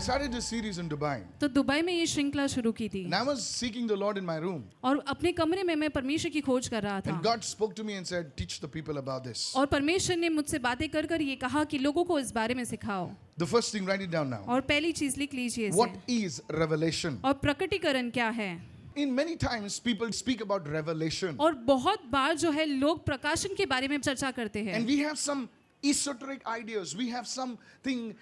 started this series in Dubai. तो Dubai में ये श्रृंखला शुरू की थी And I was seeking the Lord in my room. और अपने कमरे में मैं परमेश्वर की खोज कर रहा था And God spoke to me and said, teach the people about this. और परमेश्वर ने मुझसे बातें कर कर ये कहा कि लोगों को इस बारे में सिखाओ। The first thing, write it down now. और पहली चीज लिख लीजिए इसे। What is revelation? और प्रकटीकरण क्या है? In many times people speak about revelation. और बहुत बार जो है लोग प्रकाशन के बारे में चर्चा करते हैं And we have some esoteric ideas. We have something,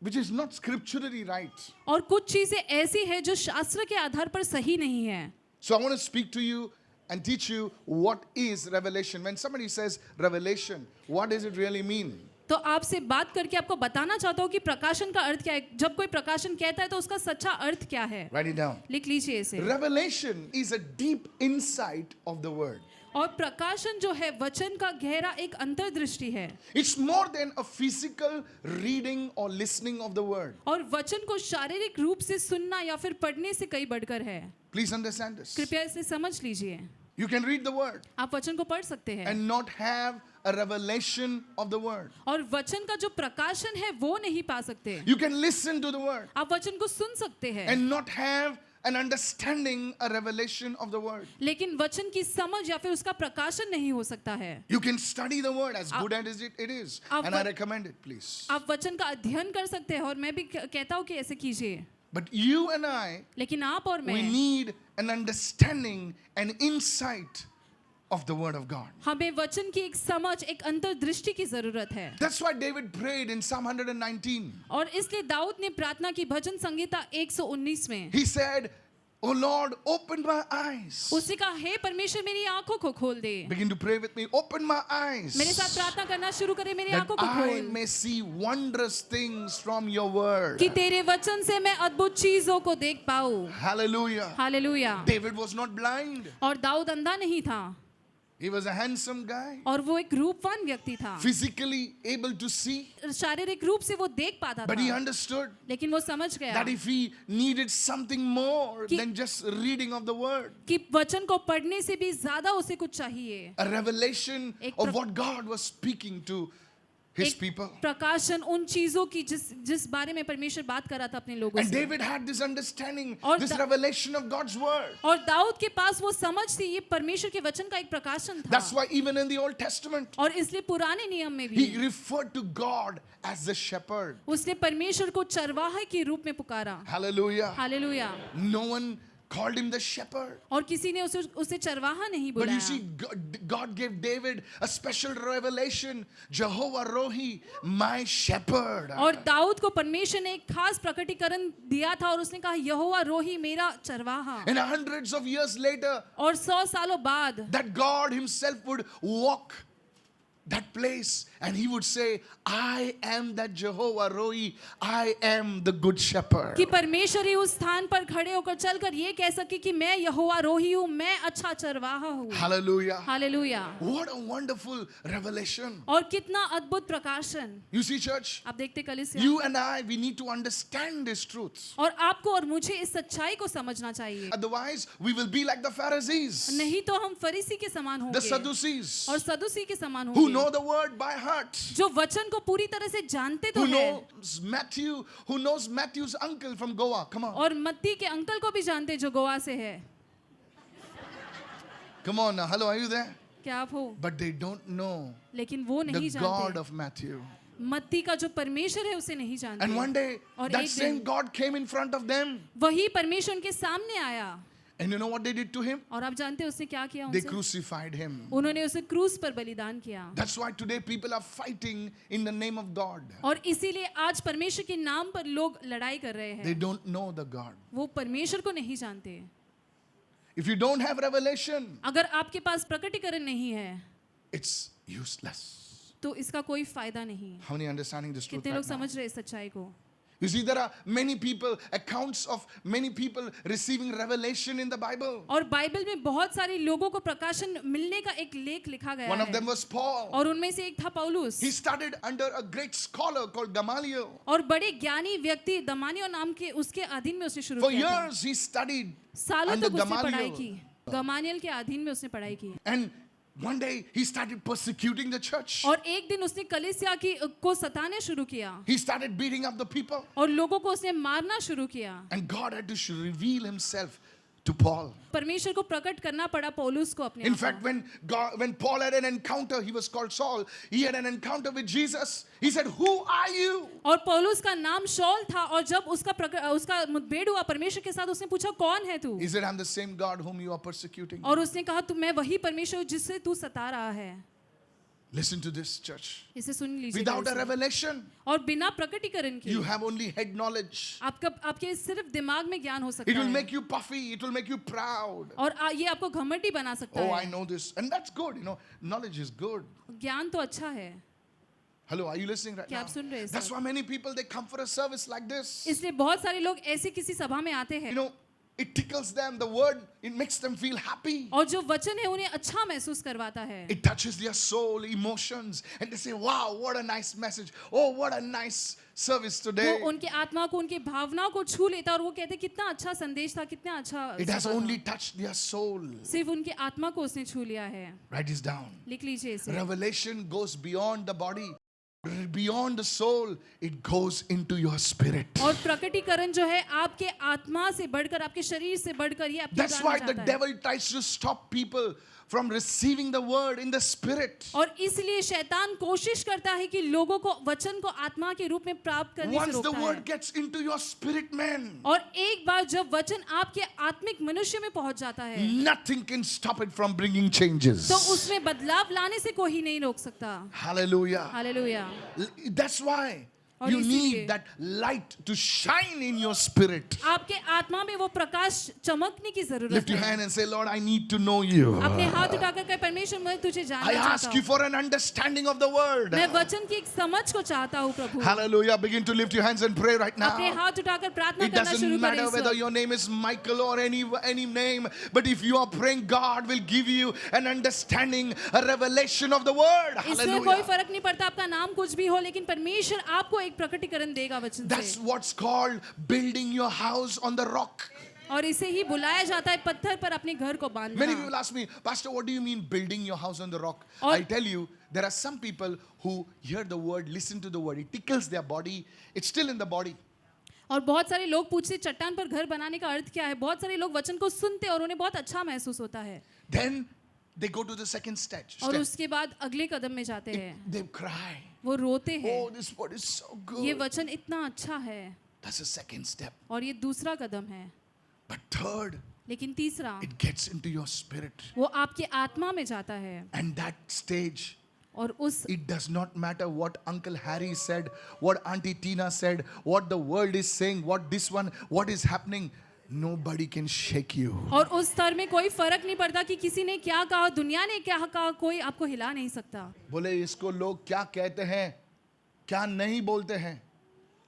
which is not scripturally right. और कुछ चीजें ऐसी है जो शास्त्र के आधार पर सही नहीं है। So I want to speak to you and teach you what is revelation. When somebody says revelation, what does it really mean? तो आपसे बात करके आपको बताना चाहता हूँ कि प्रकाशन का अर्थ क्या है। जब कोई प्रकाशन कहता है तो उसका सच्चा अर्थ क्या है? Write it down. लिख लीजिए इसे। Revelation is a deep insight of the word. और प्रकाशन जो है वचन का गहरा एक अंतर्दृष्टि है। It's more than a physical reading or listening of the word. और वचन को शारीरिक रूप से सुनना या फिर पढ़ने से कई बढ़कर है। Please understand this. कृपया इसे समझ लीजिए। You can read the word आप वचन को पढ़ सकते हैं and not have a revelation of the word. और वचन का जो प्रकाशन है वो नहीं पा सकते। You can listen to the word आप वचन को सुन सकते हैं and not have an understanding, a revelation of the word. लेकिन वचन की समझ या फिर उसका प्रकाशन नहीं हो सकता है। You can study the word as good as it is, आप and I recommend it, please. आप वचन का अध्ययन कर सकते हैं और मैं भी कहता हूँ कि ऐसे कीजिए। But you and I, लेकिन आप और we मैं need an understanding and insight of the word of God. हमें वचन की एक समझ एक अंतर्दृष्टि की जरूरत है। That's why David prayed in Psalm 119. और इसलिए दाऊद ने प्रार्थना की भजन संहिता 119 में। He said, "Oh Lord, open my eyes." उसने कहा हे परमेश्वर मेरी आंखों को खोल दे। Begin to pray with me. Open my eyes मेरे साथ प्रार्थना करना शुरू करें मेरी that आंखों को I खोल may see wondrous things from your word. कि तेरे वचन से मैं अद्भुत चीजों को देख पाऊं। Hallelujah. Hallelujah. David was not blind. और दाऊद अंधा नहीं था He was a handsome guy, और वो एक रूपवान व्यक्ति था। physically able to see, शारीरिक रूप से वो देख पाता but he था understood लेकिन वो समझ गया that if he needed something more कि- than just reading of the word, कि वचन को पढ़ने से भी ज्यादा उसे कुछ चाहिए। a revelation एक of प्र- what God was speaking to his एक people. प्रकाशन उन चीजों की जिस बारे में परमेश्वर बात कर रहा था अपने लोगों And से। David had this understanding, और this दा- revelation of God's word. और दाऊद के पास वो समझ थी ये परमेश्वर के वचन का एक प्रकाशन था। That's why even in the Old Testament, और इसलिए पुराने नियम में भी he referred to God as the shepherd. उसने परमेश्वर को चरवाहे के रूप में पुकारा। Hallelujah. Hallelujah. No one called him the shepherd. और किसी ने उसे चरवाहा नहीं But you बुलाया। see, God gave David a special revelation. Jehovah Rohi, my shepherd. और दाऊद को परमेश्वर ने एक खास प्रकटीकरण दिया था और उसने कहा यहोवा रोही मेरा चरवाहा। And hundreds of years later, और 100 सालों बाद that God himself would walk that place and he would say, I am that Jehovah Rohi, I am the good shepherd. कि परमेश्वर ही उस स्थान पर खड़े होकर चलकर ये कह सके कि मैं यहोवा रोही हूँ, मैं अच्छा चरवाहा हूँ। Hallelujah. Hallelujah. What a wonderful revelation. और कितना अद्भुत प्रकाशन। You see, church, आप देखते कलीसिया। you and I, we need to understand these truths. और आपको और मुझे इस सच्चाई को समझना चाहिए। Otherwise, we will be like the Pharisees, नहीं तो हम फरीसी के समान the होंगे Sadducees, और सदुसी के समान who होंगे know the word by heart, जो वचन को पूरी तरह से जानते तो who है knows Matthew's uncle from Goa. Come on. और मत्ती के अंकल को भी जानते जो गोवा से है। Come on now. Hello, are you there? क्या आप हो? But they don't know लेकिन वो नहीं the God जानते of Matthew. मत्ती का जो परमेश्वर है उसे नहीं जानते। And one day, और that एक same दिन God came in front of them. वही परमेश्वर उनके सामने आया And you know what they did to him? और आप जानते हैं उसने क्या किया They उनसे? crucified him. उन्होंने उसे क्रूस पर बलिदान किया। That's why today people are fighting in the name of God. और इसीलिए आज परमेश्वर के नाम पर लोग लड़ाई कर रहे They हैं। don't know the God. वो परमेश्वर को नहीं जानते। If you don't have revelation, अगर आपके पास प्रकटीकरण नहीं है it's useless. तो इसका कोई फायदा नहीं। How many understanding this truth कितने right लोग now? समझ रहे हैं सच्चाई को? You see, there are many people, accounts of many people receiving revelation in the Bible. और बाइबल में बहुत सारे लोगों को प्रकाशन मिलने का एक लेख लिखा गया One of है them was Paul. और उनमें से एक था पौलुस He studied under a great scholar called Gamaliel. और बड़े ज्ञानी व्यक्ति दमानियो नाम के उसके अधीन में उसने शुरू For किया था। years he studied सालों under तक उसने पढ़ाई Gamaliel. की। गमानियल के अधीन में उसने पढ़ाई की And One day he started persecuting the church. और एक दिन उसने कलीसिया की को सताने शुरू किया He started beating up the people. और लोगों को उसने मारना शुरू किया. And God had to reveal himself to Paul. परमेश्वर को प्रकट करना पड़ा पौलुस को अपने In आप fact, में. when Paul had an encounter, he was called Saul. He had an encounter with Jesus. He said, "Who are you?" और पौलुस का नाम शौल था और जब उसका मुठभेड़ हुआ परमेश्वर के साथ उसने पूछा कौन है तू? He said, "I'm the same God whom you are persecuting." और उसने कहा तू मैं वही परमेश्वर हूँ जिससे तू सता रहा है. Listen to this, church. इसे सुन लीजिए. Without a revelation, और बिना प्रकटीकरण के you have only head knowledge. आपके सिर्फ दिमाग में ज्ञान हो सकता It will है make you puffy. It will make you proud. और ये आपको घमंडी बना सकता Oh, I है. know this. And that's good. Knowledge is good. ज्ञान तो अच्छा है. Hello, are you listening right क्या now? आप सुन रहे हैं That's सब? why many people, they come for a service like this. इसलिए बहुत सारे लोग ऐसे किसी सभा में आते हैं It tickles them. The word, it makes them feel happy. और जो वचन है उन्हें अच्छा महसूस करवाता है. It touches their soul, emotions, and they say, "Wow, what a nice message. Oh, what a nice service वो today." उनके आत्मा को उनकी भावनाओं को छू लेता है और वो कहते हैं कितना अच्छा संदेश था कितना अच्छा It has सभा था. only touched their soul. सिर्फ उनकी आत्मा को उसने छू लिया है. Write this down. लिख लीजिए इसे. Revelation goes beyond the body, beyond the soul. It goes into your spirit. और प्रकटीकरण जो है आपके आत्मा से बढ़कर आपके शरीर से बढ़कर ये आपके That's जान why में the जाता है. devil tries to stop people from receiving the word in the spirit. और इसलिए शैतान कोशिश करता है कि लोगों को वचन को आत्मा के रूप में प्राप्त करने से Once the रोकता word है. gets into your spirit, man, और एक बार जब वचन आपके आत्मिक मनुष्य में पहुंच जाता है nothing can stop it from bringing changes. तो उसमें बदलाव लाने से कोई नहीं रोक सकता. Hallelujah. हालेलुया. That's why और you इसीलिए need that light to shine in your spirit. आपके आत्मा में वो प्रकाश चमकने की जरूरत Lift your है. hand and say, "Lord, I need to know you. अपने हाथ उठाकर कहे परमेश्वर मैं तुझे जानना I चाहता ask you हूँ. for an understanding of the word." मैं वचन की एक समझ को चाहता हूँ प्रभु. Hallelujah. Begin to lift your hands and pray right अपने now. हाथ उठाकर प्रार्थना It करना doesn't शुरू matter करें. whether your name is Michael or any name, but if you are praying, God will give you an understanding, a revelation of the word. इसमें कोई Hallelujah. फर्क नहीं पड़ता आपका नाम कुछ भी हो लेकिन परमेश्वर आपको एक प्रकटीकरण देगा वचन That's से. what's called building your house on the rock. और इसे ही बुलाया जाता है पत्थर पर अपने घर को Many बांधना. people ask me, "Pastor, what do you mean building your house on the rock?" और- I tell you, there are some people who hear the word, listen to the word, it tickles their body, it's still in the body. और बहुत सारे लोग पूछते चट्टान पर घर बनाने का अर्थ क्या है. बहुत सारे लोग वचन को सुनते और उन्हें बहुत अच्छा महसूस होता है Then they go to the second stage. और उसके बाद अगले कदम में जाते हैं. They cry. वो रोते हैं. Oh, this word is so ये good. वचन इतना अच्छा है. That's the second step. और ये दूसरा कदम है. But third, लेकिन तीसरा it gets into your spirit. वो आपके आत्मा में जाता है. And that stage, और उस it does not matter what Uncle Harry said, what Auntie Tina said, what the world is saying, what is happening. Nobody can shake you. और उस स्तर में कोई फर्क नहीं पड़ता कि किसी ने क्या कहा दुनिया ने क्या कहा कोई आपको हिला नहीं सकता. बोले इसको लोग क्या कहते हैं, क्या नहीं बोलते हैं,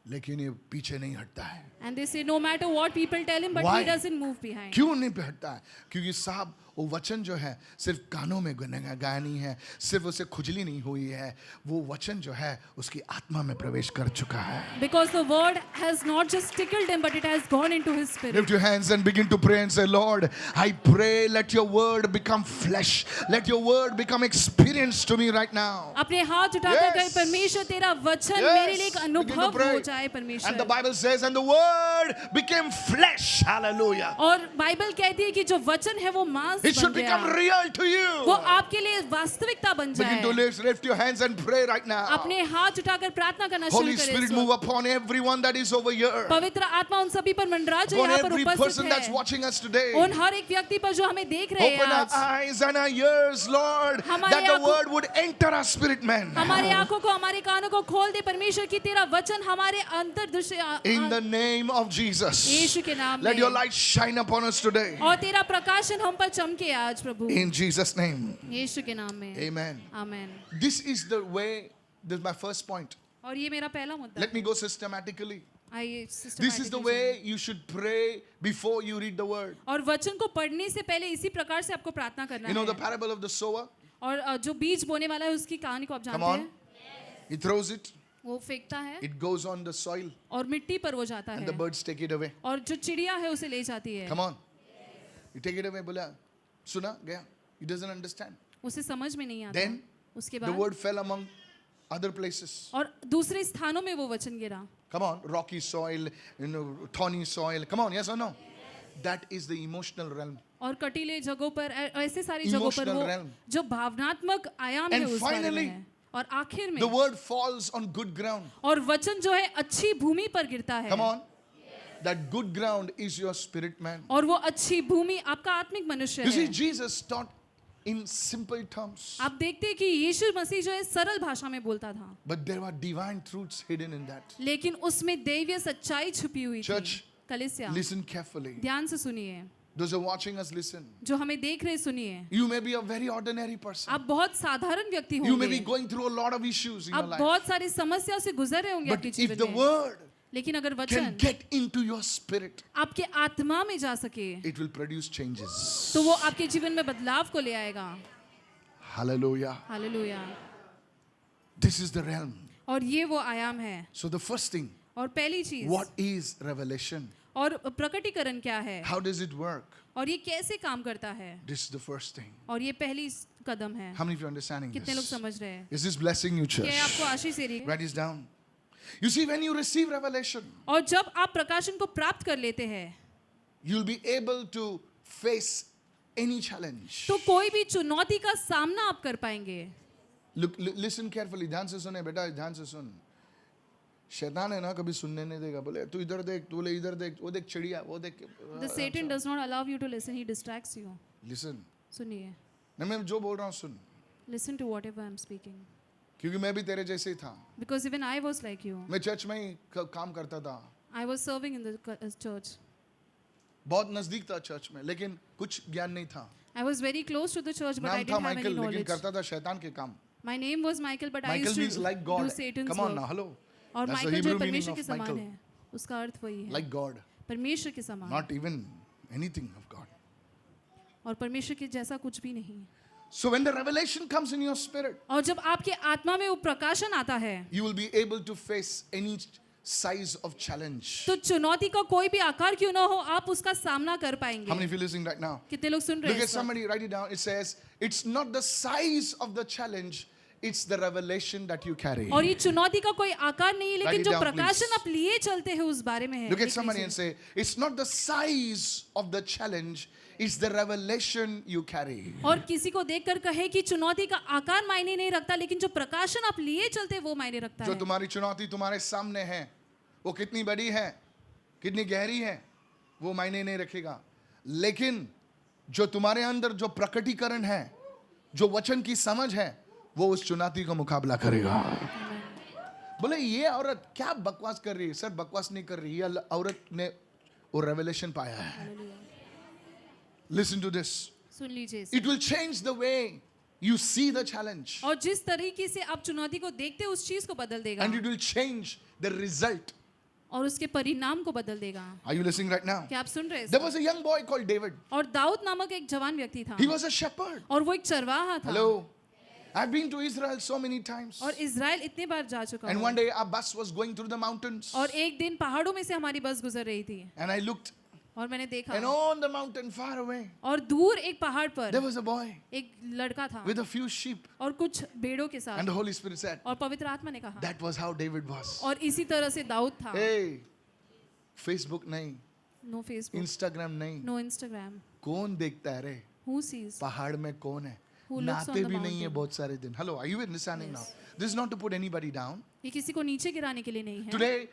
लेकिन ये पीछे नहीं हटता है. And they say no matter what people tell him but Why? he doesn't move behind. क्यों नहीं हटता है? क्योंकि साहब वो वचन जो है सिर्फ कानों में गाया नहीं है, सिर्फ उसे खुजली नहीं हुई है, वो वचन जो है उसकी आत्मा में प्रवेश कर चुका है. Because the word has not just tickled him but it has gone into his spirit. Lift your hands and begin to pray and say, "Lord, I pray let your word become flesh. Let your word become experience to me right now." अपने हाथ उठाकर कहे Yes. परमेश्वर तेरा वचन Yes. मेरे लिए एक Begin to अनुभव pray. हो जाए And the परमेश्वर. Bible says, and the word became flesh. Hallelujah. और बाइबल कहती है कि जो वचन है वो मांस It बन should become गया. real to वो you. आपके लिए वास्तविकता बन Begin to जाए. lift your hands and pray right now. अपने हाथ उठाकर प्रार्थना करना शुरू Holy करें. Spirit, इस move वक्त. upon everyone that is over here. पवित्र आत्मा उन सभी पर मंडरा जो Upon यहाँ पर every उपस्थित person that's है. watching us today. उन हर एक व्यक्ति पर जो हमें देख रहे हैं Open our आज. eyes and our ears, Lord, हमारी that the आंखों- word would enter our spirit, man. हमारी आंखों को हमारे कानों को खोल दे परमेश्वर की तेरा वचन हमारे अंतर दृश्य In the name of Jesus. यीशु के नाम Let में. your light shine upon us today. और तेरा प्रकाशन हम पर चमके आज प्रभु. In Jesus' name. यीशु के नाम में. Amen. Amen. This is the way, this is my first point. और ये मेरा पहला मुद्दा Let है. me go systematically. आइए This is the systematically way you should pray before you read the word. और वचन को पढ़ने से पहले इसी प्रकार से आपको प्रार्थना करना You know the है. parable of the sower? और जो बीज बोने वाला है उसकी कहानी को आप Come जानते on. हैं. He throws it, वो फेंकता है it goes on the soil, और मिट्टी पर वो जाता and the है birds take it away. और जो चिड़िया है उसे ले जाती है. Come on. You take it away, बोला, सुना गया. He doesn't understand. उसे समझ में नहीं आता। Then उसके the बाद word fell among other places. और दूसरे स्थानों में वो वचन गिरा। Come on, rocky soil, thorny soil. Come on, yes or no? That is the emotional realm. और कटीले जगहों पर ऐसे सारी जगहों पर Emotional वो realm. जो भावनात्मक आयाम है And उस बारे में finally, है। और आखिर में The word falls on good ground. और वचन जो है अच्छी भूमि पर गिरता है। Come on. That good ground is your spirit man. और वो अच्छी भूमि आपका आत्मिक मनुष्य You see, है। Jesus taught in simple terms. आप देखते हैं कि यीशु मसीह जो है सरल भाषा में बोलता था, But there were divine truths hidden in that. लेकिन उसमें दैवीय सच्चाई छुपी हुई थी। Church, कलीसिया, Listen carefully. ध्यान से सुनिए। Those who are watching us, listen. जो हमें देख रहे सुनिए। You may be a very ordinary person. आप बहुत साधारण व्यक्ति You may be होंगे। going through a lot of issues in your आप life. बहुत सारी समस्याओं से गुजर रहे होंगे But अपने if जीवन the में। word लेकिन अगर can वचन get into your spirit, आपके आत्मा में जा सके, it will produce changes. तो वो आपके जीवन में बदलाव को ले आएगा। Hallelujah. Hallelujah. This is the realm. और ये वो आयाम है। So the first thing, और पहली चीज, what is revelation? और प्रकटीकरण क्या है, How does it work? और ये कैसे काम करता है, This is the first thing. और ये पहली कदम है। How many of you are understanding कितने लोग this? समझ रहे हैं? Is this blessing you, church? क्या ये आपको आशीष दे रही है? Write this down. You see, when you receive revelation, और जब आप प्रकाशन को प्राप्त कर लेते हैं, you'll be able to face any challenge. तो कोई भी चुनौती का सामना आप कर पाएंगे। Look, listen carefully. ध्यान से सुने बेटा, ध्यान से सुन. शैतान है ना, कभी सुनने नहीं देगा। बोले तू इधर देख, तू बोले इधर देख, वो देख चिड़िया, वो देख. The Satan does not allow you to listen, he distracts you. Listen. सुनिए, नहीं, मैं जो बोल रहा हूँ सुन. listen to whatever I'm speaking. क्योंकि मैं भी तेरे जैसे ही था. Because even I was like you. मैं चर्च में ही काम करता था. I was serving in the church. बहुत नजदीक था चर्च में, लेकिन कुछ ज्ञान नहीं था. I was very close to the church, but I नाम था didn't have any माइकल, लेकिन knowledge. करता था शैतान के काम. My name was Michael, but I Michael used means to like do God. Satan's Come on work. now, hello. और That's the Michael जो Hebrew meaning परमेश्वर of के समान Michael. है, उसका अर्थ वही है, Like God, परमेश्वर के समान, not even anything of God. और परमेश्वर के जैसा कुछ भी नहीं। So when the revelation comes in your spirit, और जब आपके आत्मा में वो प्रकाशन आता है, you will be able to face any size of challenge. तो चुनौती का कोई भी आकार क्यों ना हो, आप उसका सामना कर How many पाएंगे। of you listening right now? कितने लोग सुन रहे Look हैं at इस वक्त? somebody, write it down. It says, it's not the size of the challenge, it's the revelation that you carry. और ये चुनौती का कोई आकार नहीं है, Write लेकिन it जो down, प्रकाशन please. आप लिए चलते हैं उस बारे में है। Look at लिख somebody लीजिए। and say, it's not the size of the challenge, it's the revelation you carry. और किसी को देखकर कहे कि चुनौती का आकार मायने नहीं रखता, लेकिन जो प्रकाशन आप लिए चलते हैं वो मायने रखता जो है। तुम्हारी चुनौती तुम्हारे सामने है, वो कितनी बड़ी है, कितनी गहरी है, वो मायने नहीं रखेगा. लेकिन जो तुम्हारे अंदर जो प्रकटीकरण है, जो वचन की समझ है, वो उस चुनौती का मुकाबला करेगा. बोले ये औरत क्या बकवास कर रही है? सर बकवास नहीं कर रही, ये औरत ने वो रेवलेशन पाया है. Listen to this. सुन लीजिए इसे। It will change the way you see the challenge, और जिस तरीके से आप चुनौती को देखते हैं उस चीज को बदल देगा, and it will change the result. और उसके परिणाम को बदल देगा। Are you listening right now? क्या आप सुन रहे There हैं? was a young boy called David. और दाऊद नामक एक जवान व्यक्ति था, He was a shepherd. और वो एक चरवाहा था। Hello. I've been to Israel so many times. और इज़राइल इतने बार जा चुका And हूँ। one day our bus was going through the mountains. और एक दिन पहाड़ों में से हमारी बस गुजर रही थी, And I looked, और मैंने देखा, and on the mountain far away, और दूर एक पहाड़ there पर was a boy एक लड़का था with a few sheep. और कुछ भेड़ों के And साथ, the Holy Spirit said, और पवित्र आत्मा ने कहा, that was how David was. और इसी तरह से दाऊद था। Hey, Facebook नहीं, नो फेसबुक, Instagram नहीं. नो इंस्टाग्राम, कौन देखता है रे? हु सीज, पहाड़ में कौन है? Who looks on नाते the भी नहीं है mountain? बहुत सारे दिन. Hello, are you understanding now? Yes. This is not to put anybody down. ये किसी को नीचे गिराने के लिए नहीं है। Today,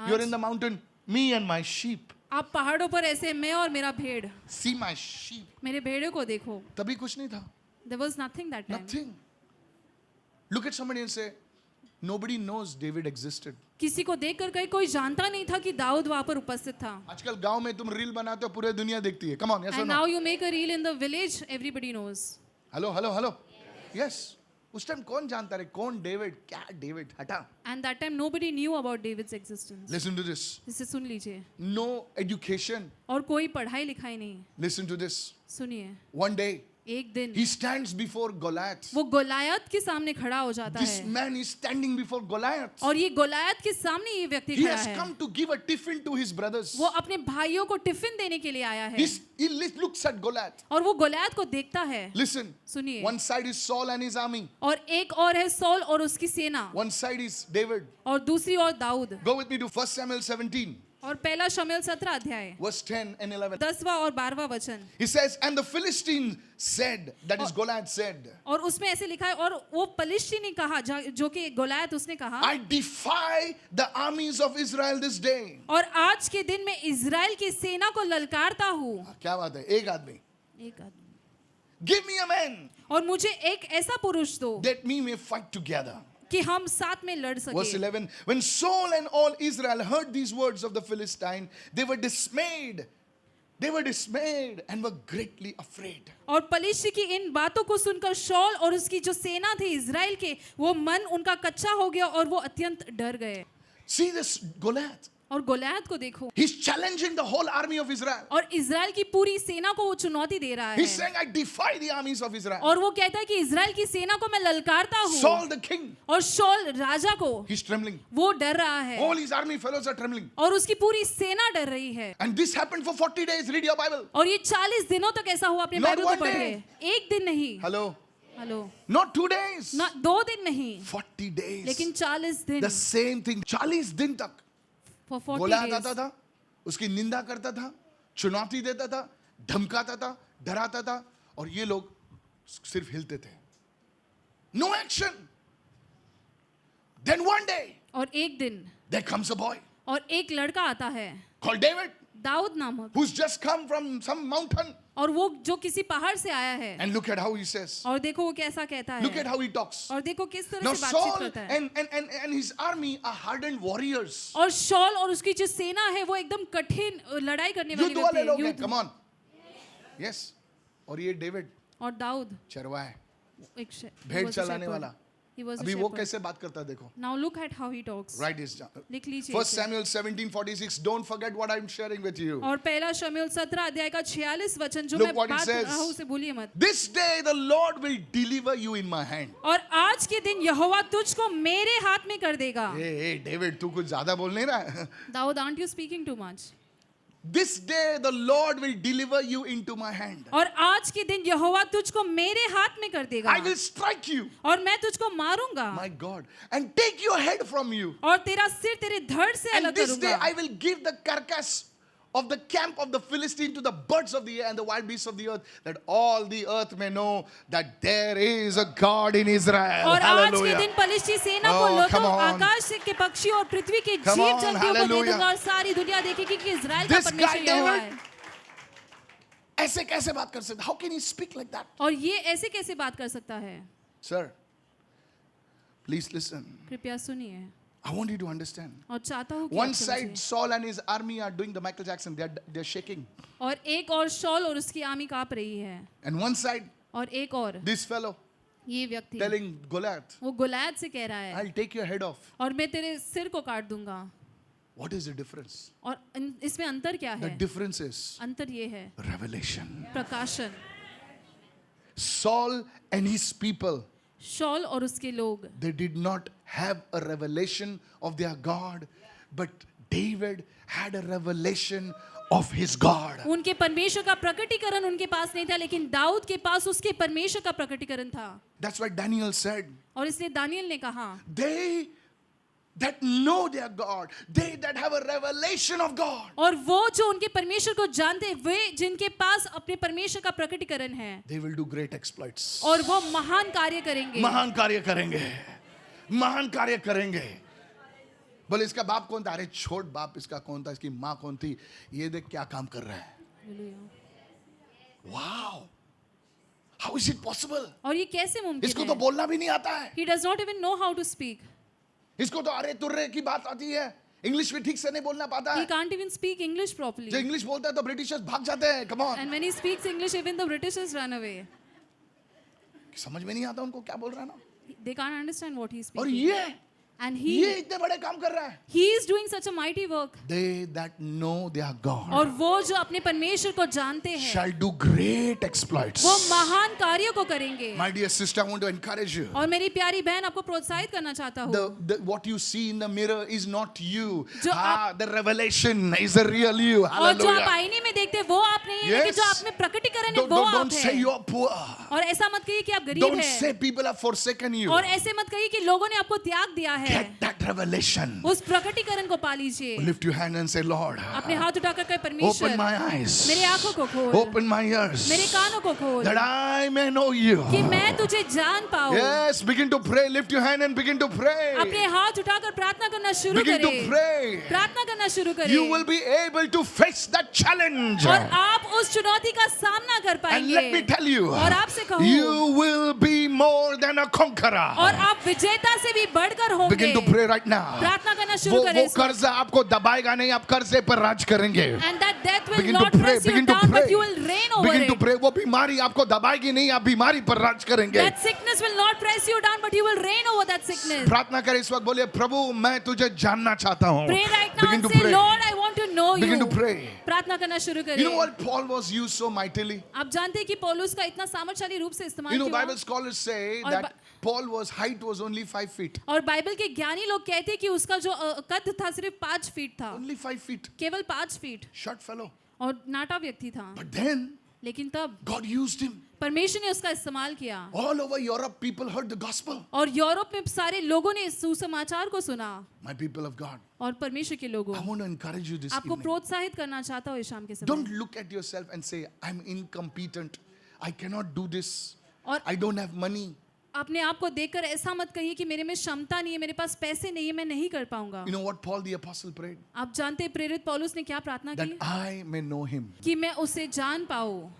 you're in the mountain, me and my sheep. आप पहाड़ों पर ऐसे, मैं और मेरा भेड़, See my sheep. मेरे भेड़ों को देखो। तभी कुछ नहीं था. There was nothing that time. Nothing. Look at somebody and say, nobody knows David existed. किसी को देखकर कहीं कोई जानता नहीं था कि दाऊद वहाँ पर उपस्थित था। आजकल गांव में तुम रील बनाते हो, पूरे दुनिया देखती है. Come on, yes or And no? now you make a reel in the village, everybody knows. Hello, hello, hello. Yes. उस टाइम कौन जानता रे? कौन डेविड? क्या डेविड? हटा. And that time nobody knew about David's existence. Listen to this. इसे सुन लीजिए। No education. और कोई पढ़ाई लिखाई नहीं। Listen to this. सुनिए। One day, एक दिन he stands before Goliath. वो गोलायत के सामने खड़ा हो जाता This है man is standing before Goliath. और ये गोलायत के सामने ये व्यक्ति He खड़ा has है। come to give a tiffin to his brothers. वो अपने भाइयों को टिफिन देने के लिए आया है He looks at Goliath. और वो गोलायत को देखता है। Listen, सुनिए, one side is Saul and his army. और एक और है सौल और उसकी सेना One side is David. और दूसरी ओर Dawood. Go with me to 1 Samuel 17, और पहला शमूएल 17 अध्याय verse 10 and 11. 10वां और 12वां वचन। He says, and the Philistine said, that is Goliath said, और उसमें ऐसे लिखा है और वो पलिश्ती ने कहा जो कि गोलायत उसने कहा I defy the armies of Israel this day. और आज के दिन मैं इजराइल की सेना को ललकारता हूँ। क्या बात है? एक आदमी. एक आदमी Give me a man और मुझे एक ऐसा पुरुष दो that we may fight together. कि हम साथ में लड़ Verse सके। 11, when Saul and all Israel heard these words of the Philistine, they were dismayed. They were dismayed and were greatly afraid. और पलिश्ती की इन बातों को सुनकर शौल और उसकी जो सेना थी इजराइल के वो मन उनका कच्चा हो गया और वो अत्यंत डर गए। See this Goliath. और गोलायत को देखो He's challenging the whole army of Israel. और इजराइल की पूरी सेना को वो चुनौती दे रहा He's है saying, I defy the armies of Israel. और वो कहता है कि इजराइल की सेना को मैं ललकारता Saul हूँ the king, और शौल राजा को he's trembling. वो डर रहा है All his army fellows are trembling. और उसकी पूरी सेना डर रही है। And this happened for 40 days. Read your Bible. और ये 40 दिनों तक ऐसा हुआ। अपने Not बाइबल को one पढ़िए। एक दिन नहीं, Hello. Hello, Not 2 days. ना 2 दिन नहीं 40 days. लेकिन 40 दिन The same thing. 40 दिन तक for 40 गोलायत days। आता था, उसकी निंदा करता था, चुनौती देता था, धमकाता था, डराता था और ये लोग सिर्फ हिलते थे. No action. Then one day और एक दिन there comes a boy और एक लड़का आता है called David दाऊद नामक who's just come from some mountain. और वो जो किसी पहाड़ से आया है And look at how he says. और देखो वो कैसा कहता Look at है how he talks. और देखो किस तरह Now से बातचीत Saul करता है। and his army are hardened warriors. और शौल और उसकी जो सेना है वो एकदम कठिन लड़ाई करने वाली युद्ध वाले लोग व्यक्ति हैं. है। Come on. Yes. और ये डेविड और दाऊद चरवा है, एक भेड़ चलाने वाला. अभी वो कैसे बात करता है देखो. Now look at how he talks. Write this down. लिख लीजिए 1 इसे। Samuel 17:46. Don't forget what I'm sharing with you. और पहला शमूएल 17 अध्याय का 46 वचन जो Look मैं what it बात says. रहा हूँ उसे भूलिए मत। This day the Lord will deliver you in my hand. और आज के दिन यहोवा तुझको मेरे हाथ में कर देगा। Hey, डेविड तू कुछ ज्यादा बोल नहीं रहा है. Dawood aren't you speaking too much? This day the Lord will deliver you into my hand. और आज के दिन यहोवा तुझको मेरे हाथ में कर देगा I will strike you, और मैं तुझको मारूंगा my God, and take your head from you. और तेरा सिर तेरे धड़ से And अलग this day करूंगा I will give the carcass of the camp of the Philistine to the birds of the air and the wild beasts of the earth, that all the earth may know that there is a God in Israel. और आज के Hallelujah. दिन पलिश्ती सेना को Oh, come लोगों on. आकाश से के पक्षी और पृथ्वी के Come जीव on, जंतुओं को दे hallelujah. दूंगा और सारी दुनिया देखेगी कि इजराइल का This guy परमेश्वर यहोवा David, है। ऐसे कैसे बात कर सकता? How can he speak like that? और ये ऐसे कैसे बात कर सकता है? Sir, please listen. कृपया सुनिए I want you to understand. और चाहता हूँ कि One आप side, समझें। Saul and his army are doing the Michael Jackson. They're shaking. और एक और शौल और उसकी आर्मी कांप रही है And one side, और एक और this fellow ये व्यक्ति telling Goliath, वो गोलायत से कह रहा है I'll take your head off. और मैं तेरे सिर को काट दूंगा। What is the difference? और इसमें अंतर क्या The है? difference is अंतर ये है revelation. प्रकाशन। Saul and his people, शौल और उसके लोग they did not have a revelation of their God, but David had a revelation of his God. उनके परमेश्वर का प्रकटीकरण उनके पास नहीं था लेकिन दाऊद के पास उसके परमेश्वर का प्रकटीकरण था। That's why Daniel said, और इसलिए दानियल ने कहा they that know their God, they that have a revelation of God, और वो जो उनके परमेश्वर को जानते हैं वे जिनके पास अपने परमेश्वर का प्रकटीकरण है they will do great exploits. और वो महान कार्य करेंगे। महान कार्य करेंगे, महान कार्य करेंगे. बोले इसका बाप कौन था? अरे छोड़ बाप इसका कौन था, इसकी माँ कौन थी, ये देख क्या काम कर रहा है. Wow, how is it possible? और ये कैसे मुमकिन इसको तो है? बोलना भी नहीं आता है. He does not even know how to speak. इसको तो अरे तुर्रे की बात आती है, इंग्लिश भी ठीक से नहीं बोलना पाता He है. can't even speak English properly. जो इंग्लिश बोलता है तो ब्रिटिशर्स भाग जाते हैं. Come on, And when he speaks English, even the Britishers run away. समझ में नहीं आता उनको क्या बोल रहा है ना. They can't understand what he's और speaking. ये And ये इतने बड़े काम कर रहा है. he is doing such a mighty work. They that know their God और वो जो अपने परमेश्वर को जानते हैं shall do great exploits. वो महान कार्यों को करेंगे. My dear sister, I want to encourage you. और मेरी प्यारी बहन आपको प्रोत्साहित करना चाहता हूँ. What you see in the mirror is not you. जो The revelation is the real you. और जो आप Hallelujah. आईने में देखते हैं वो आप नहीं है, लेकिन Yes. जो आप में प्रकटीकरण है वो Don't आप say है. you're poor. और ऐसा मत कहिए कि आप गरीब Don't हैं. say people have forsaken you. और ऐसे मत कहिए कि लोगों ने आपको त्याग दिया है. Get that revelation. उस प्रकटीकरण को पा लीजिए. Lift your hand and say, Lord, अपने हाथ उठाकर कहे परमेश्वर open my eyes. मेरे आंखों को खोल, Open my ears. मेरे कानों को खोल, That I may know you. कि मैं तुझे जान पाऊं. Yes, begin to pray. Lift your hand and begin to pray. अपने हाथ उठाकर प्रार्थना करना शुरू Begin to करें. pray. प्रार्थना करना शुरू करें. You will be able to face that challenge. और आप उस चुनौती का सामना कर And let me पाएंगे. tell you, और आपसे कहूं, you will be more than a conqueror. और आप विजेता से भी बढ़कर होंगे. Begin to pray right now. प्रार्थना करना शुरू वो करें. कर्ज आपको दबाएगा नहीं, आप कर्जे पर राज करेंगे. And that death will Begin to not pray. press you Begin to down, pray. but you will reign over Begin to it. pray. वो बीमारी आपको दबाएगी नहीं, आप बीमारी पर राज करेंगे. That sickness will not press you down, but you will reign over that sickness. प्रार्थना करें इस वक्त, बोलिए प्रभु मैं तुझे जानना चाहता हूँ. Pray right now Begin and to say, pray. Lord, I want to know Begin you. to pray. प्रार्थना करना शुरू You know करें. what Paul was used so mightily? आप जानते हैं कि पौलुस का इतना सामर्थ्यशाली रूप से इस्तेमाल You know, क्यों Bible हुआ? scholars say और that Paul was height was only 5 feet. और बाइबल के ज्ञानी लोग कहते हैं कि उसका जो कद था सिर्फ 5 फीट था. Only 5 feet. केवल 5 फीट. Short fellow. और नाटा व्यक्ति था. But then लेकिन तब God used him. परमेश्वर ने उसका इस्तेमाल किया. All over Europe, people heard the gospel. और यूरोप में सारे लोगों ने सुसमाचार को सुना. My people of God, और परमेश्वर के लोगों, I want to encourage you this आपको evening. प्रोत्साहित करना चाहता हूँ इस शाम के समय. Don't look at yourself and say, I'm incompetent. I cannot do this. और I don't have money. अपने आप को देखकर ऐसा मत कहिए कि मेरे में क्षमता नहीं है, मेरे पास पैसे नहीं है, मैं नहीं कर पाऊंगा. You know what Paul the apostle prayed? आप जानते हैं प्रेरित पौलुस ने क्या प्रार्थना That की? I may know him. कि मैं उसे जान पाऊं.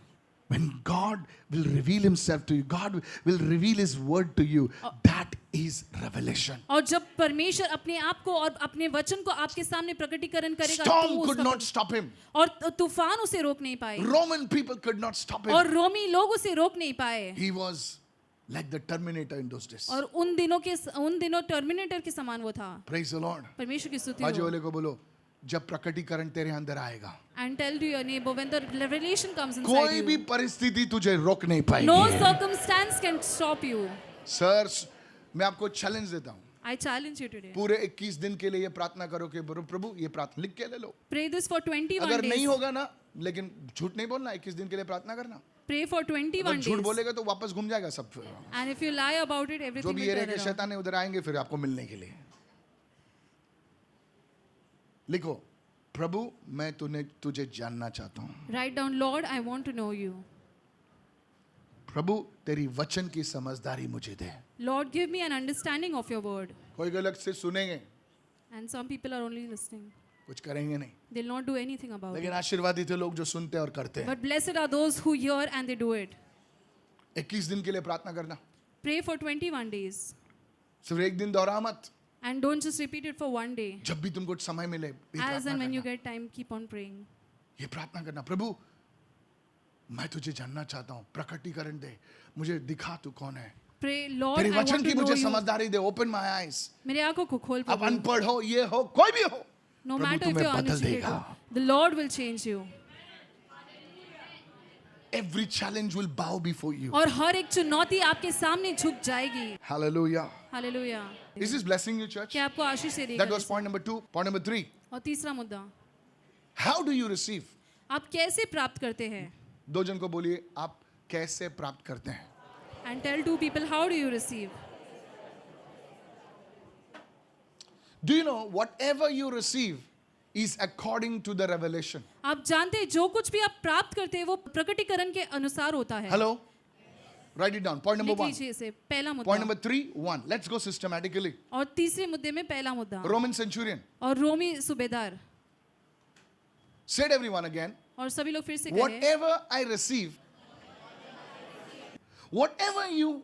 When God will reveal himself to you, God will reveal his word to you. That is revelation. और जब परमेश्वर अपने आप को और अपने वचन को आपके सामने प्रकटीकरण करेगा Storm तो could उसका not stop him. और तूफान उसे रोक नहीं पाए. Roman people could not stop him. और रोमी लोग उसे रोक नहीं पाए. He was like the Terminator in those days. और उन दिनों टर्मिनेटर के समान वो था. Praise the Lord. परमेश्वर की स्तुति बाजू हो. वाले को बोलो, जब प्रकटीकरण तेरे अंदर आएगा, And tell to your neighbor, when the revelation comes inside कोई भी you, परिस्थिति तुझे रोक नहीं no पाएगी. circumstance can stop you. Sir, मैं आपको चैलेंज देता हूँ. I challenge you today. पूरे 21 दिन के लिए ये प्रार्थना करो कि प्रभु ये प्रार्थना लिख के ले लो. Pray this for 21 अगर नहीं days. होगा ना, लेकिन झूठ नहीं बोलना, 21 दिन के लिए प्रार्थना करना. Pray for 21 अगर झूठ days. बोलेगा तो वापस घूम जाएगा सब. And if you lie about it, जो everything भी will एरिया turn के around. शैतान है उधर आएंगे फिर आपको मिलने के लिए. लिखो, प्रभु मैं तुझे जानना चाहता हूँ. Write down, Lord, I want to know you. प्रभु तेरी वचन की समझदारी मुझे दे. Lord, give me an understanding of your word. कोई गलत से सुनेंगे, And some people are only listening. कुछ करेंगे नहीं. They'll not do anything about लेकिन it. आशीर्वादित है लोग जो सुनते हैं और करते हैं. But blessed are those who hear and they do it. 21 दिन के लिए प्रार्थना करना. Pray for 21 days. सिर्फ एक दिन दोहरा मत. And don't just repeat it for one day. जब भी तुमको समय मिले ये As प्रार्थना and when you करना. get time, keep on praying. ये प्रार्थना करना, प्रभु मैं तुझे जानना चाहता हूँ, प्रकटीकरण दे, मुझे दिखा तू कौन है. Pray, Lord, तेरी I want वचन की to know मुझे you. समझदारी दे. Open my eyes. मेरे आंखों को खोल अब प्रभु. अनपढ़ हो, ये हो, कोई भी हो, No प्रभु matter if तुम्हें you're बदल uneducated, देगा. the Lord will change you. Every challenge will bow before you. और हर एक चुनौती आपके सामने झुक जाएगी. Hallelujah. Hallelujah. Is this blessing you, church? क्या आपको आशीष दे That देगा? was point number 2. Point number 3. और तीसरा मुद्दा, How do you receive? आप कैसे प्राप्त करते हैं? दो जन को बोलिए, आप कैसे प्राप्त करते हैं? And tell two people, how do you receive? Do you know whatever you receive is according to the revelation? आप जानते हैं जो कुछ भी आप प्राप्त करते हैं वो प्रकटीकरण के अनुसार होता है. Hello? Write it down. Point number लिख 1. लीजिए इसे. पहला Point मुद्दा. number 3, 1. Let's go systematically. और तीसरे मुद्दे में पहला मुद्दा. Roman centurion. और रोमी सूबेदार. Said everyone again. और सभी लोग फिर से कहें. Whatever I receive, whatever you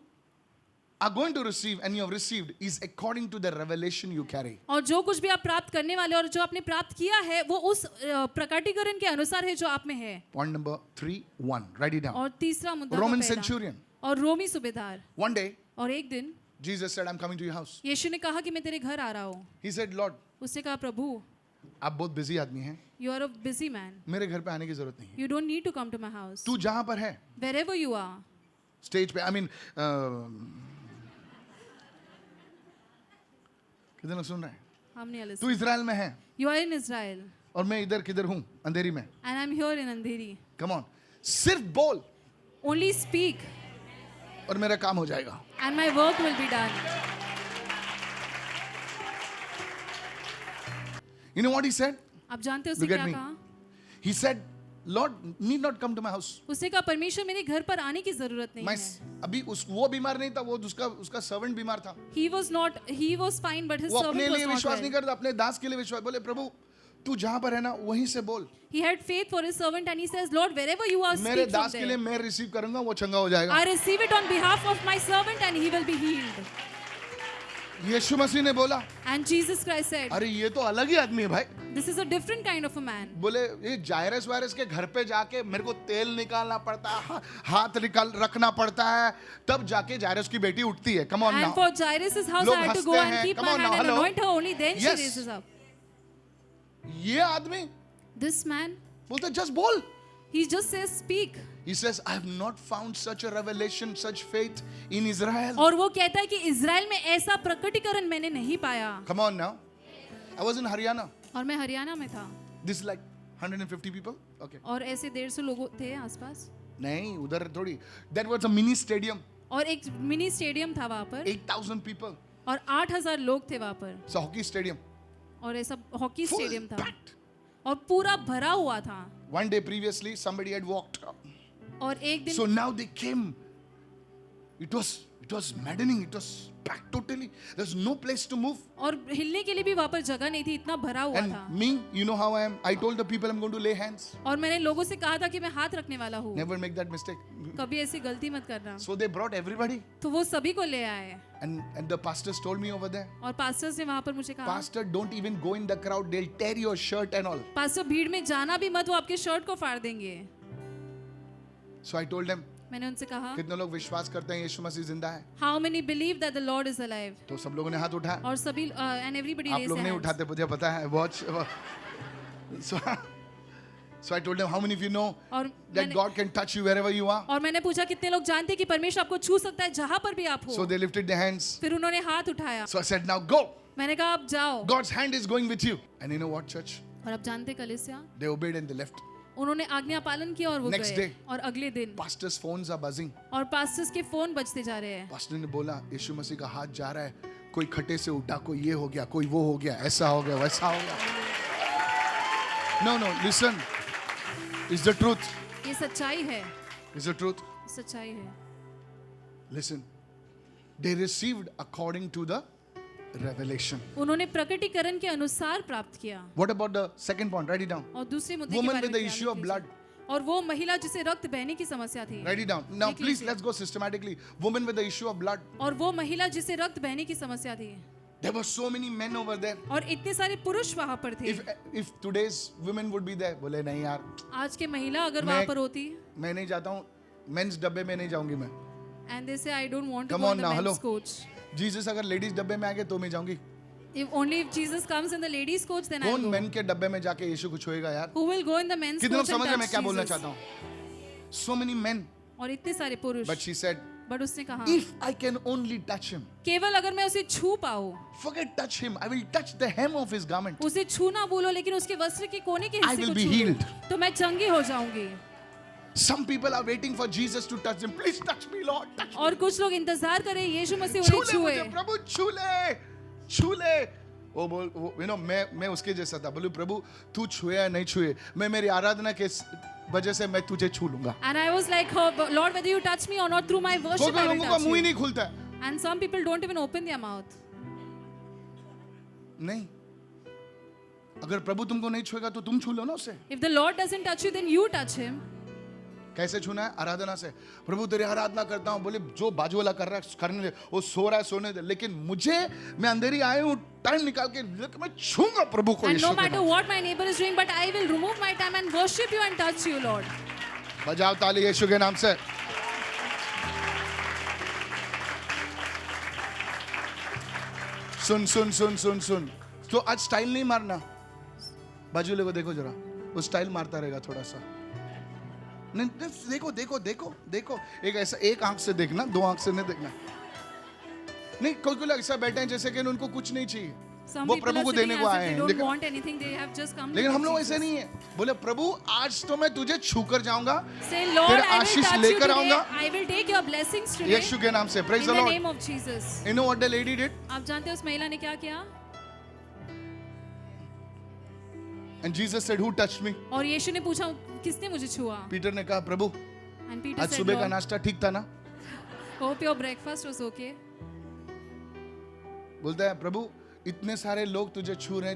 are going to receive and you have received is according to the revelation you carry. और जो कुछ भी आप प्राप्त करने वाले और जो आपने प्राप्त किया है वो उस प्रकटीकरण के अनुसार है जो आप में है. Point number 3, 1. Write it down. और तीसरा मुद्दा का Roman पहला. centurion. और रोमी सूबेदार. One day, और एक दिन Jesus said, I'm coming to your house. यीशु ने कहा कि मैं तेरे घर आ रहा हूँ. He said, Lord, उसने कहा प्रभु, आप बहुत बिजी आदमी हैं, you are a busy man. मेरे घर पे आने की जरूरत नहीं है. You don't need to come to my house. तू जहां पर है, Wherever you are. स्टेज पे, कितने लोग सुन रहे हैं? हम नहीं तू इजराइल में है You are in Israel और मैं इधर किधर हूँ, अंधेरी में. and I'm here in Andheri. Come on, सिर्फ बोल Only speak और मेरा काम हो जाएगा. and my work will be done. You know what he said? आप जानते हो उसने Look at क्या me. कहा? He said, Lord, need not come to my house. उसने कहा परमेश्वर मेरे घर पर आने की जरूरत नहीं मैं है. अभी वो बीमार नहीं था, वो उसका सर्वेंट बीमार था. He was fine but his वो servant अपने was लिए not विश्वास नहीं well. करता, अपने दास के लिए विश्वास. बोले प्रभु तू जहां पर है ना वहीं से बोल, He had faith for his servant and he says, Lord, wherever you are, मेरे speak from दास के लिए there. मैं रिसीव करूंगा, वो चंगा हो जाएगा. I receive it on behalf of my servant and he will be healed. यीशु मसीह ने बोला, And Jesus Christ said, अरे ये तो अलग ही आदमी है भाई. this is a different kind of a man. बोले ये जायरस वायरस के घर पे जाके मेरे को तेल निकालना पड़ता है, हाथ निकाल रखना पड़ता है, तब जाके जायरस की बेटी उठती है. Come on And now. for Jairus' house, लोग I had to go हंसते and हैं. keep Come my on hand now, and hello. anoint her. Only then she Yes. raises up. ये आदमी This man, बोलता जस्ट बोल. he just says, speak. He says, I have not found such a revelation, such faith in Israel. और वो कहता है कि Israel में ऐसा प्रकटीकरण मैंने नहीं पाया. Come on now. I was in Haryana. और मैं हरियाणा में था. This is like 150 people. Okay. और ऐसे 150 लोग थे आसपास. नहीं, उधर थोड़ी. That was a mini stadium. और एक मिनी स्टेडियम था वहाँ पर. 8,000 people. और 8,000 लोग थे वहाँ पर. It's a hockey stadium. और ऐसा हॉकी Full स्टेडियम था. packed. और पूरा भरा हुआ था. One day previously, somebody had walked up. और एक दिन So now they came. It was maddening. It was packed totally. There's no place to move. और हिलने के लिए भी वहाँ पर जगह नहीं थी, इतना भरा हुआ And था. me, you know how I am. I told the people I'm going to lay hands. और मैंने लोगों से कहा था कि मैं हाथ रखने वाला हूँ. Never make that mistake. कभी ऐसी गलती मत करना. So they brought everybody. तो वो सभी को ले आए. And the pastors told me over there, और पास्टर्स ने वहाँ पर मुझे कहा, Pastor, don't even go in the crowd. They'll tear your shirt and all. Pastor भीड़ में जाना भी मत, वो आपके शर्ट को फाड़ देंगे. So I told them, मैंने उनसे कहा, कितने लोग विश्वास करते हैं यीशु मसीह जिंदा है? How many believe that the Lord is alive? तो सब लोगों ने हाथ उठाया. और सभी and everybody आप raised लोग their नहीं hands. उठाते, मुझे पता है. Watch. So I told them, how many of you know और that मैंने God can touch you wherever you are? और मैंने पूछा कितने लोग जानते हैं कि परमेश्वर आपको छू सकता है जहाँ पर भी आप हो. So they lifted their hands. फिर उन्होंने हाथ उठाया. So I said, now go. मैंने कहा आप जाओ. God's hand is going with you. And you know what, church? और आप जानते कलीसिया, They obeyed and they left. उन्होंने आज्ञा पालन किया और वो Next गए. day. और अगले दिन Pastors' phones are buzzing. और पास्टर्स के फोन बजते जा रहे हैं. पास्टर ने बोला, यीशु मसीह का हाथ जा रहा है. कोई खट्टे से उठा, कोई ये हो गया, कोई वो हो गया, ऐसा हो गया, वैसा हो गया. No, listen. It's the truth. ये सच्चाई है. It's the truth. सच्चाई है. Listen. They received according to the revelation. उन्होंने प्रकटीकरण के अनुसार प्राप्त किया. What about the second point? Write it down. और दूसरे मुद्दे के Woman बारे with में the ख्याल issue of कीजिए. blood. और वो महिला जिसे रक्त बहने की समस्या थी. Write it down. Now, लिख please, लीजिए. let's go systematically. Woman with the issue of blood. और वो महिला जिसे रक्त बहने की समस्या थी. There were so many men over there. और इतने सारे पुरुष वहाँ पर थे. If today's women would be there, बोले नहीं यार, आज के महिला अगर मैं- वहाँ पर होती, मैं नहीं जाता हूँ. मेंस डब्बे में नहीं जाऊंगी मैं. and they say I don't want to Come go on on the now, men's hello. coach. Jesus अगर लेडीज डब्बे में आ गए तो मैं जाऊंगी. If only if Jesus comes in the ladies coach, then I'll कौन go. मेन के डब्बे में जाके यीशु को छुएगा यार? Who will go in the men's कितने लोग coach and समझ रहे हैं मैं touch क्या बोलना Jesus? चाहता हूँ? So many men, और इतने सारे पुरुष. but she said, बट उसने कहा, if I can only touch him, केवल अगर मैं उसे छू पाऊँ, forget touch him, I will touch the hem of his garment. उसे छू ना बोलो, लेकिन उसके वस्त्र के कोने के I हिस्से will को be छू healed. लो, तो मैं चंगी हो जाऊंगी. Some people are waiting for Jesus to touch them. Please touch me, Lord. Touch me. और कुछ लोग इंतजार करें यीशु मसीह छू उन्हें ले छुए. मुझे प्रभु, छू ले, छू ले. वो बोल, you know, मैं उसके जैसा था. बोलूं प्रभु तू छुए या नहीं छुए, मैं मेरी आराधना के वजह से मैं तुझे छू लूंगा. And I was like, oh, Lord, whether you touch me or not, through my worship कोई I will लोगों का touch मुंह ही you. नहीं खुलता है. And some people don't even open their mouth. नहीं, अगर प्रभु तुमको नहीं छुएगा तो तुम छू लो ना उसे. If the Lord doesn't touch you, then you touch him. कैसे छूना है? आराधना से. प्रभु तेरी आराधना करता हूँ. बोले जो बाजू वाला कर रहा है करने दे, वो सो रहा है सोने दे, लेकिन मुझे, मैं अंधेरी आया हूँ टाइम निकाल के, लेकिन मैं छूंगा प्रभु को. And no यीशु के matter नाम. what my neighbor is doing, but I will remove my time and worship you and touch you, Lord. बजाओ ताली यीशु के नाम से. सुन सुन सुन सुन सुन। तो आज स्टाइल नहीं मारना, बाजूले को देखो जरा, वो स्टाइल मारता रहेगा थोड़ा सा। नहीं देखो देखो देखो देखो, एक ऐसा एक आंख से देखना, दो आंख से नहीं देखना। नहीं कोई कोई लोग ऐसा बैठे हैं जैसे कि उनको कुछ नहीं चाहिए, Some वो people प्रभु are को sitting देने as को if आए they हैं। don't लेकिन want anything, they have just come to लेकिन हम लोग Jesus. ऐसे नहीं है। बोले प्रभु आज तो मैं तुझे छूकर जाऊंगा, Say, Lord, तेरे I will Ashish touch you लेकर today. आऊंगा। I will take your blessings today. यीशु के नाम से, praise In the the Lord. name of Jesus. You know what the lady did? आप जानते हैं उस महिला ने क्या किया? And Jesus said, who touched me? और यीशु ने पूछा, किसने मुझे छुआ? पीटर ने कहा, प्रभु And Peter आज said, सुबह का Lord, नाश्ता ठीक था ना? hope your breakfast was okay. बोलता है प्रभु इतने सारे लोग तुझे छू रहे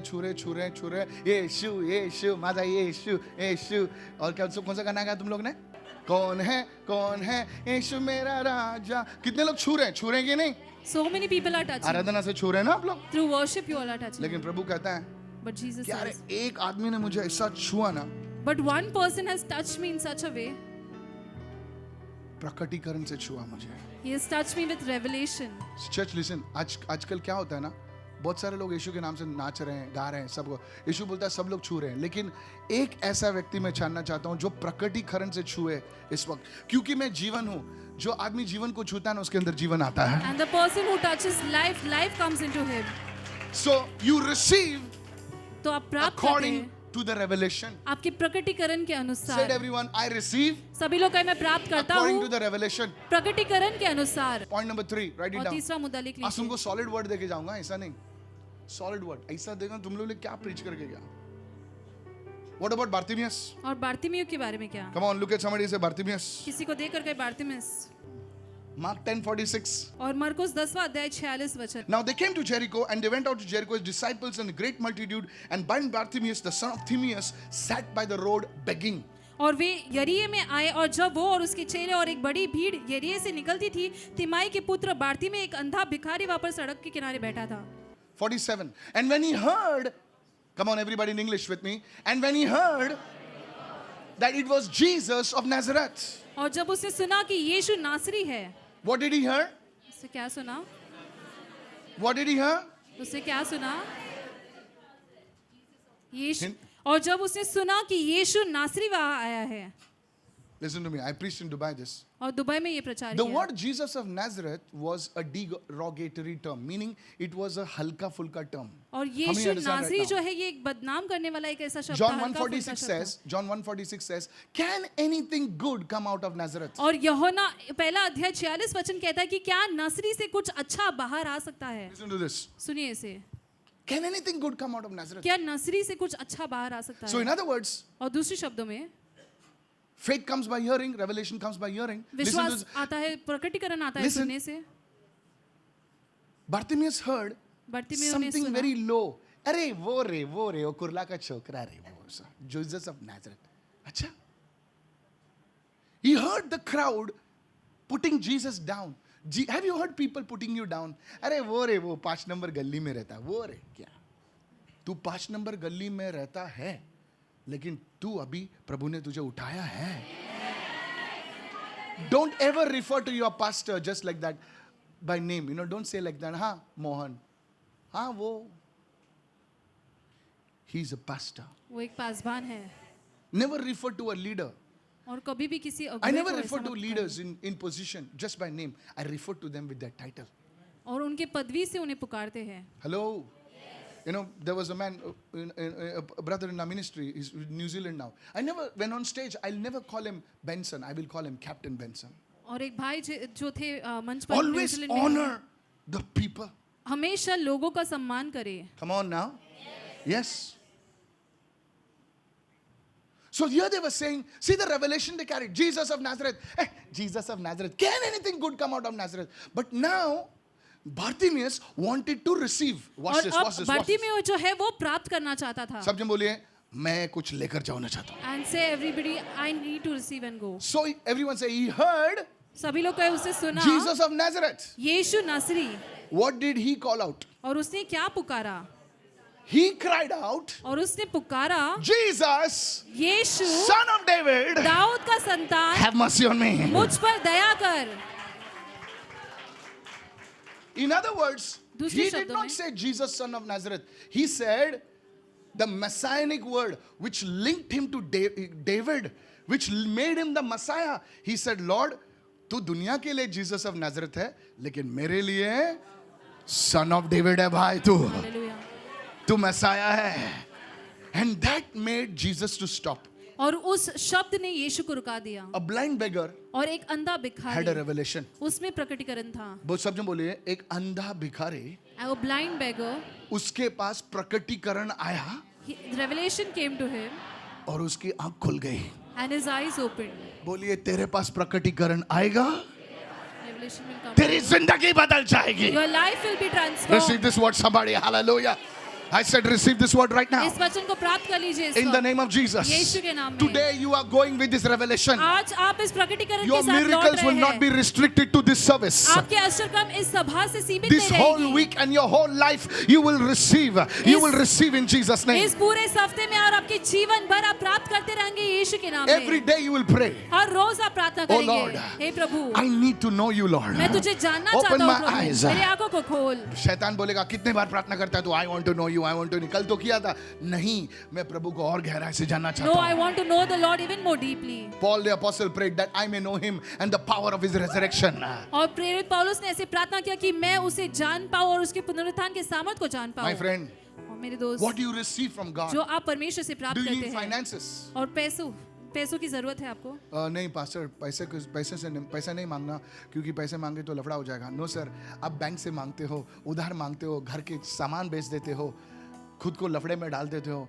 यीशु यीशु माझा यीशु यीशु। और क्या कौन सा गाना गाया तुम लोग ने? कौन है यीशु मेरा राजा। कितने लोग छू रहे हैं कि नहीं? So many people are touching. आराधना से छू रहे हैं ना आप लोग। Through worship you all are touching. लेकिन प्रभु कहता है But Jesus कि अरे says, एक आदमी ने मुझे ऐसा छुआ ना, but one person has touched me in such a way. प्रकटीकरण से छुआ मुझे। He has touched me with revelation. Church listen, आजकल क्या होता है ना, बहुत सारे लोग यीशु के नाम से नाच रहे हैं, गा रहे हैं, सबको यीशु बोलता है सब लोग छू रहे हैं, लेकिन एक ऐसा व्यक्ति मैं जानना चाहता हूं जो प्रकटीकरण से छुए इस वक्त, क्योंकि मैं जीवन हूं। जो आदमी जीवन को छूता है ना उसके अंदर जीवन आता है। And the person who touches life, life comes into him. So you receive तो आप प्राप्त करते according हैं to the revelation. आपके प्रकटीकरण के Said अनुसार। everyone, I receive सभी लोग कहें मैं प्राप्त करता according हूँ to the revelation. प्रकटीकरण के अनुसार। Point number 3, write it और down. तीसरा मुद्दा लिख आज लीजिए। तुमको सॉलिड वर्ड देके जाऊंगा, ऐसा नहीं, सॉलिड वर्ड ऐसा देखना तुम लोग ने क्या प्रीच करके गया। What about Bartimaeus? और बार्तिमेयू के बारे में क्या? Come on, look at somebody say Bartimaeus. किसी को देख कर कहे बार्तिमेयस। Mark 10:46. और मरकुस 10वां अध्याय 46 वचन। Now they came to Jericho, and they went out to Jericho, his disciples and a great multitude, and blind Bartimaeus, the son of Timaeus, sat by the road begging. और वे यरीए में आए, और जब वो और उसके चेले और एक बड़ी भीड़ यरीए से निकलती थी, तिमाई के पुत्र बार्ती में एक अंधा भिखारी वहां पर सड़क के किनारे बैठा था। 47. And when he heard, come on everybody in English with me, and when he heard that it was Jesus of Nazareth, और जब उसने सुना कि यीशु नासरी है, what did he hear? उससे क्या सुना? What did he hear? उससे क्या सुना? यीशु। हिन- और जब उसने सुना कि यीशु नासरी वहां आया है, Listen to me, I preached in Dubai this. और दुबई में ये प्रचार The किया। word Jesus of Nazareth was a derogatory term, meaning it was a halka fulka term. और How many Yeshu understand right नासरी now? जो है ये एक बदनाम करने वाला एक ऐसा शब्द John है, हल्का फुल्का 1:46 शब्द says, John 1:46 says, can anything good come out of Nazareth? है। और यूहन्ना पहला अध्याय 46 वचन कहता है कि क्या नासरी से कुछ अच्छा बाहर आ सकता है? Listen to this. सुनिए इसे। Can anything good come out of Nazareth? क्या नासरी से कुछ अच्छा बाहर आ सकता So in है? other words, और दूसरे शब्दों में faith comes by hearing, revelation comes by hearing. Listen to विश्वास this. आता है, प्रकटीकरण आता है Listen. सुनने से। Bartimaeus heard बर्तिमेयू ने something सुना very low. अरे वो रे वो कुरला का छोकरा रे वो सा, Jesus of Nazareth. अच्छा. He heard the crowd putting Jesus down. Have you heard people putting you down? अरे वो रे वो 5 नंबर गली में रहता, वो रे क्या? तू 5 नंबर गली में रहता है, लेकिन तू अभी प्रभु ने तुझे उठाया है. Don't ever refer to your pastor just like that by name. You know, don't say like that. हाँ मोहन, हाँ वो. He's a pastor. वो एक पासबान है, Never refer to a leader. और कभी भी किसी I अगुवे never को refer ऐसा to मत leaders in position just by name. I refer to them with their title. करो। और उनके पदवी से उन्हें पुकारते हैं। Hello. You know, there was a man, a brother in our ministry, he's in New Zealand now. When on stage, I'll never call him Benson. I will call him Captain Benson. और एक भाई जो थे मंच पर Always New Zealand में, honor the people. हमेशा लोगों का सम्मान करे। Come on now. Yes. So here they were saying, see the revelation they carried, Jesus of Nazareth. Jesus of Nazareth. Can anything good come out of Nazareth? But now, Bartimaeus wanted to receive. Watch और this, अब watch this, watch this. बार्तिमेयू जो है वो प्राप्त करना चाहता था। सब जन बोलिए, मैं कुछ लेकर जाना चाहता हूँ. And say everybody, I need to receive and go। So everyone say, he heard सभी लोग कहे उससे सुना Jesus of Nazareth. यीशु नासरी, What did he call out? और उसने क्या पुकारा? He cried out, और उसने पुकारा, Jesus, Yeshu Son of David, Dawood का संतान, have mercy on me. मुझ पर दया कर। In other words, दूसरे He did शब्दों not में say Jesus, son of Nazareth. He said the messianic word which linked him to David, which made him the Messiah. He said, Lord, तू दुनिया के लिए Jesus of Nazareth है, लेकिन मेरे लिए son of David है भाई तू. हालेलुया। तू Messiah है. And that made Jesus to stop. और उस शब्द ने यीशु को रुका दिया। A blind beggar और एक अंधा had a भिखारी, revelation. उसमें प्रकटीकरण था। बहुत सब जन बोलिए, एक अंधा भिखारी A blind beggar, उसके पास प्रकटीकरण आया revelation came to him और उसकी आंख खुल गई. and his eyes opened. बोलिए तेरे पास प्रकटीकरण आएगा, Revelation will come. तेरी जिंदगी बदल जाएगी. Your life will be Receive transformed. this word, somebody. Hallelujah. I said receive this word right now. इस वचन को प्राप्त कर लीजिए इस In the वक्त। name of Jesus. यीशु के नाम में। Today you are going with this revelation. आज आप इस प्रकटीकरण Your के साथ लौट miracles रहे will not be हैं। restricted to this service. आपके अष्टकर्म इस सभा से सीमित This नहीं whole रहेगी। week and your whole life you will receive. You will receive in Jesus' name. इस पूरे इस हफ्ते में और आपके जीवन भर आप प्राप्त करते रहेंगे यीशु के नाम Every में। day you will pray. हर रोज आप प्रार्थना Oh Lord, करेंगे। हे प्रभु, I need to know you, Lord. मैं तुझे जानना Open चाहता हूँ my प्रभु। eyes. मेरी आंखों को खोल। शैतान बोलेगा कितने बार प्रार्थना करता है तू, I want to know you, I want to know. कल तो किया था. नहीं, मैं प्रभु को और गहराई से जानना No, चाहता I हूँ. want to know the Lord even more deeply. Paul the apostle prayed that I may know him and the power of his resurrection. और प्रेरित पौलुस ने ऐसे प्रार्थना किया कि मैं उसे जान पाऊं और उसके पुनरुत्थान के सामर्थ को जान My पाऊं। friend, और मेरे दोस्त, what do you receive from God? जो आप परमेश्वर से प्राप्त Do you करते need हैं finances? और पैसों की जरूरत है आपको? नहीं पास्टर, पैसा नहीं मांगना, क्योंकि पैसे मांगे तो लफड़ा हो जाएगा. नो सर, आप बैंक से मांगते हो, उधार मांगते हो, घर के सामान बेच देते हो, खुद को लफड़े में डाल देते हो,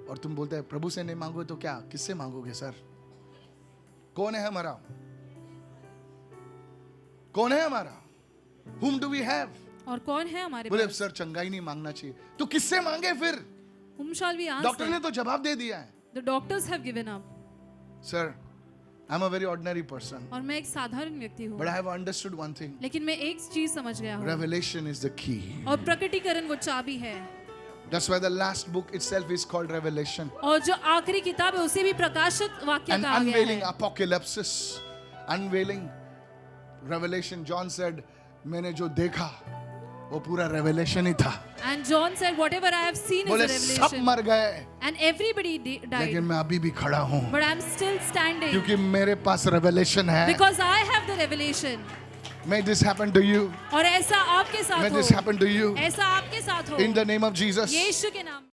और तुम बोलते हैं प्रभु से नहीं मांगो तो क्या, किससे मांगोगे सर? कौन है हमारा? कौन है हमारा? Whom do we have? और कौन है हमारे बोले पास? सर चंगाई नहीं मांगना चाहिए, तो किससे मांगे फिर? Whom shall we ask? Doctor ने तो जवाब दे दिया है. The doctors have given up. Sir, I'm a very ordinary person, और मैं एक साधारण व्यक्ति हूँ, but I have understood one thing. लेकिन मैं एक चीज समझ गया हूँ, Revelation is the key. और प्रकटीकरण वो चाबी है। That's why the last book itself is called Revelation. और जो आखिरी किताब है उसे भी प्रकाशित वाक्य And कहा गया unveiling है। apocalypse, unveiling revelation. John said, मैंने जो देखा वो पूरा revelation ही था. And John said, whatever I have seen is बोले a सब revelation. मर गए, And everybody लेकिन died. मैं अभी भी खड़ा हूँ, But I'm still standing क्योंकि मेरे पास revelation है. because I have the revelation. May this happen to you. और ऐसा आपके May साथ this हो, happen to you. ऐसा आपके साथ हो, In the name of Jesus. यीशु के नाम में।